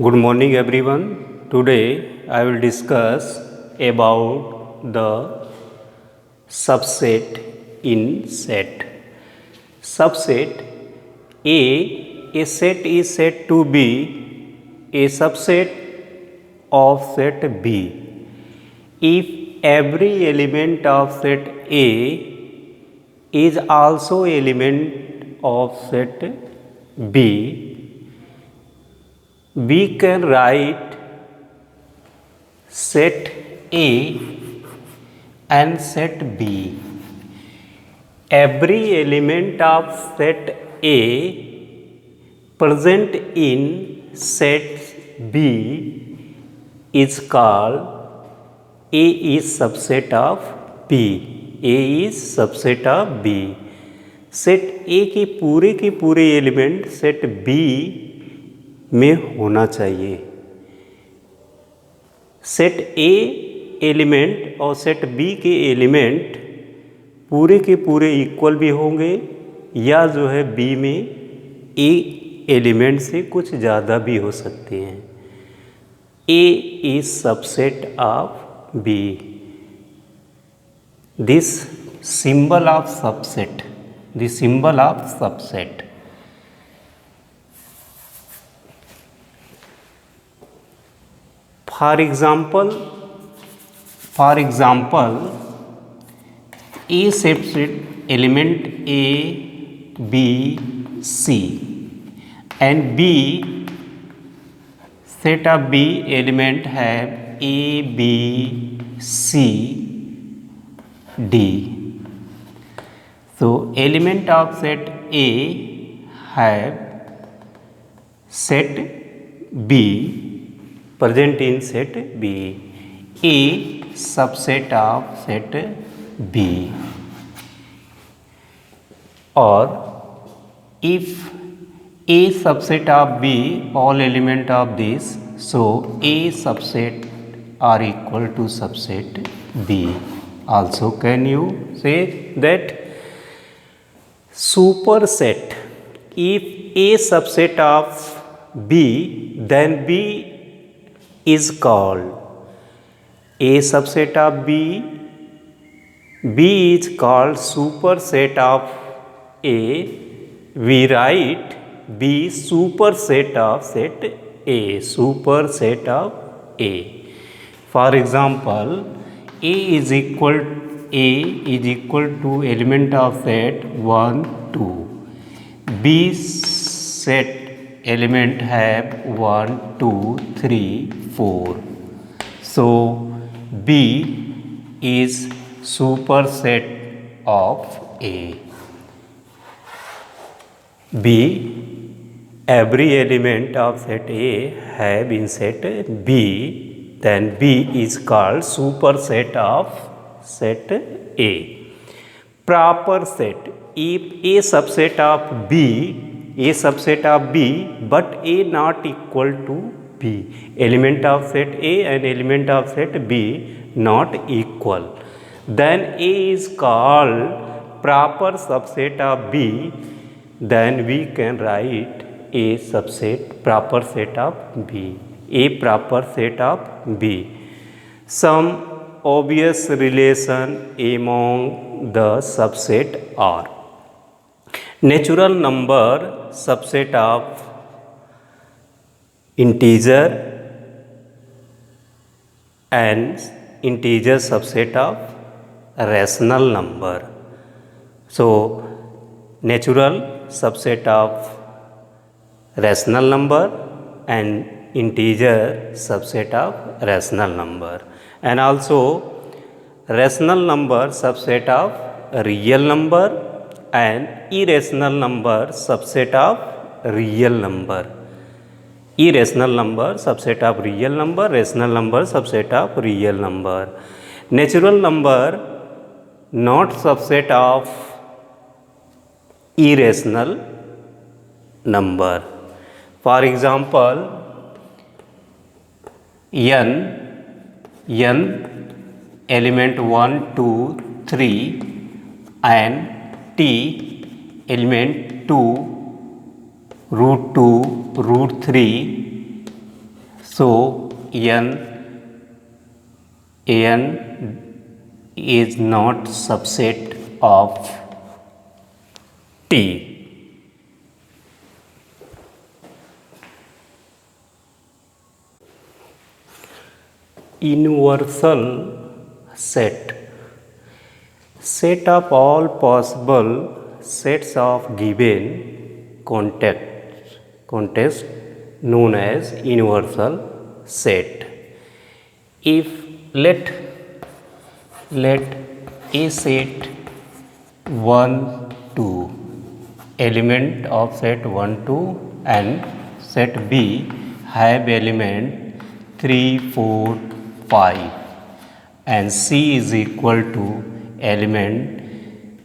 Good morning everyone. Today I will discuss about the subset in set. Subset A set is said to be a subset of set B if every element of set A is also element of set B. We can write set A and set B. Every element of set A present in set B is called A is subset of B. A is subset of B. Set ए के पूरे element set B में होना चाहिए. Set ए element और set B के element पूरे के पूरे इक्वल भी होंगे या जो है बी में ए एलिमेंट से कुछ ज़्यादा भी हो सकते हैं. A is subset of B. This symbol of subset, the symbol of subset. For example, A subset element A, B, C and B set of B element have A, B, C, D. So element of set A have set B present in set B. A subset of set B. Or if A subset of B all element of this, so A subset are equal to subset B. Also can you say that superset, if A subset of B, then B is called A subset of B. B is called superset of A. We write B superset of set A. Superset of A. For example, A is equal to element of set 1, 2. B set element have 1, 2, 3, 4. So B is superset of A. B, every element of set A have in set B, then B is called superset of set A. Proper set, if A subset of B, but A not equal to B. Element of set A and element of set B not equal, then A is called proper subset of B. Then we can write A subset proper set of B. A proper set of B. Some obvious relation among the subset are natural number subset of integer and integer subset of rational number. So natural subset of rational number and integer subset of rational number, and also rational number subset of real number and irrational number subset of real number. Irrational number subset of real number, rational number subset of real number. Natural number not subset of irrational number. For example, n element 1, 2, 3 and t element 2, root 2, root 3 So n is not subset of T. Universal set. Set of all possible sets of given context known as universal set. If let A set 1 2 element of set 1 2 and set B have element 3 4 5 and C is equal to element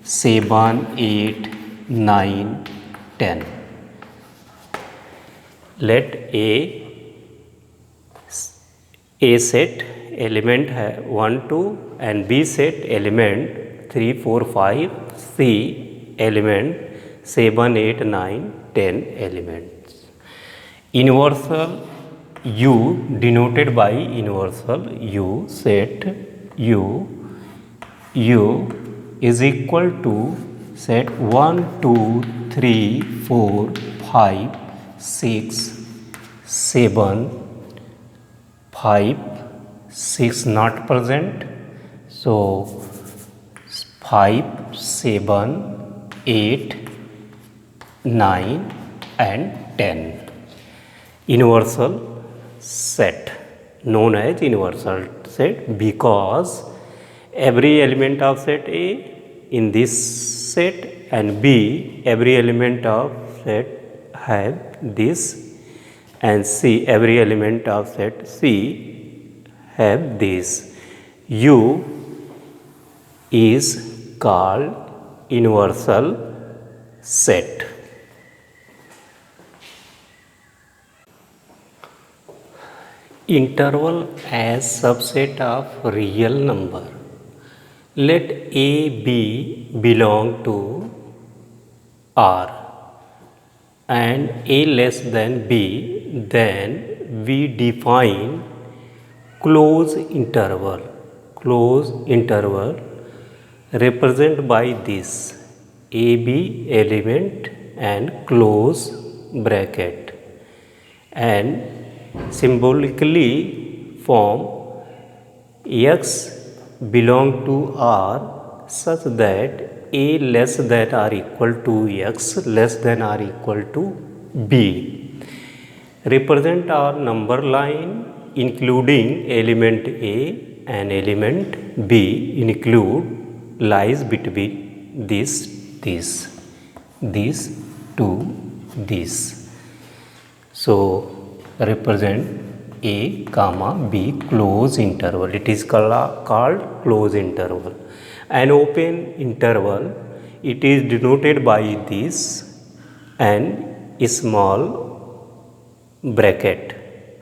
7 8 9 10. Let A set element 1 2 and B set element 3 4 5, C element 7 8 9 10 elements. Universal U denoted by universal U set U is equal to set 1 2 3 4 5 6 7 5 6 not present, so 5 7 8 9 and 10. Universal set known as universal set because every element of set A in this set and B every element of set have this and C every element of set C have this. U is called universal set. Interval as subset of real number. Let A B belong to R and A less than B, then we define closed interval represented by this AB element and close bracket and symbolically form X belong to R such that A less than or equal to X less than or equal to B. Represent our number line including element A and element B include lies between this to this. So represent A comma B close interval. It is called close interval. An open interval, it is denoted by this and a small bracket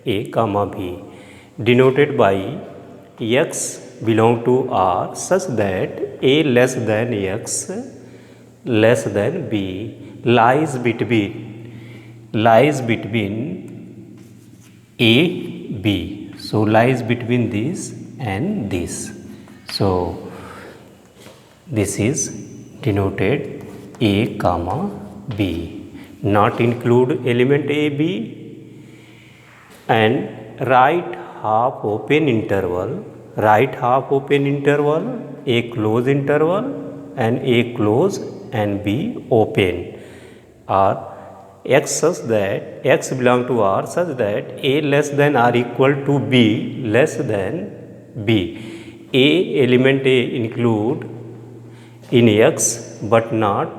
A comma B denoted by X belong to R such that A less than X less than B lies between A B. So lies between this and this. So this is denoted A comma B. Not include element A B and right half open interval, A close interval and A close and B open are X such that X belong to R such that A less than or equal to B less than B. A element A include in X but not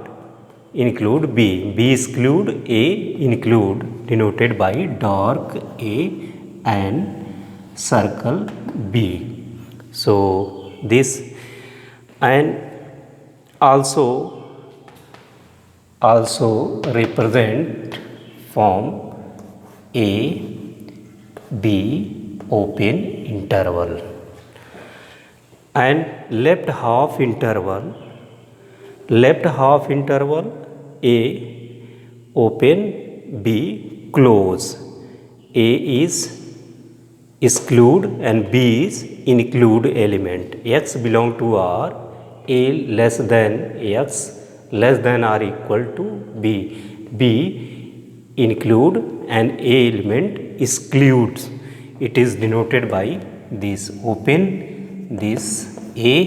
include B. B exclude A include denoted by dark A and circle B. So this and also represent form A B open interval and left half interval A open B close. A is exclude and B is include element. X belong to R, A less than X less than or equal to B. B include and A element excludes. It is denoted by this open this A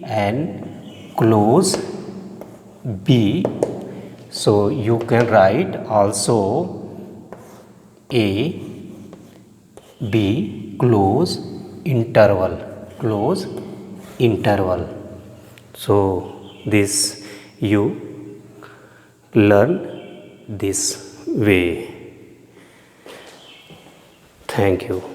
and close B. So you can write also A B close interval. So this you learn this way. Thank you.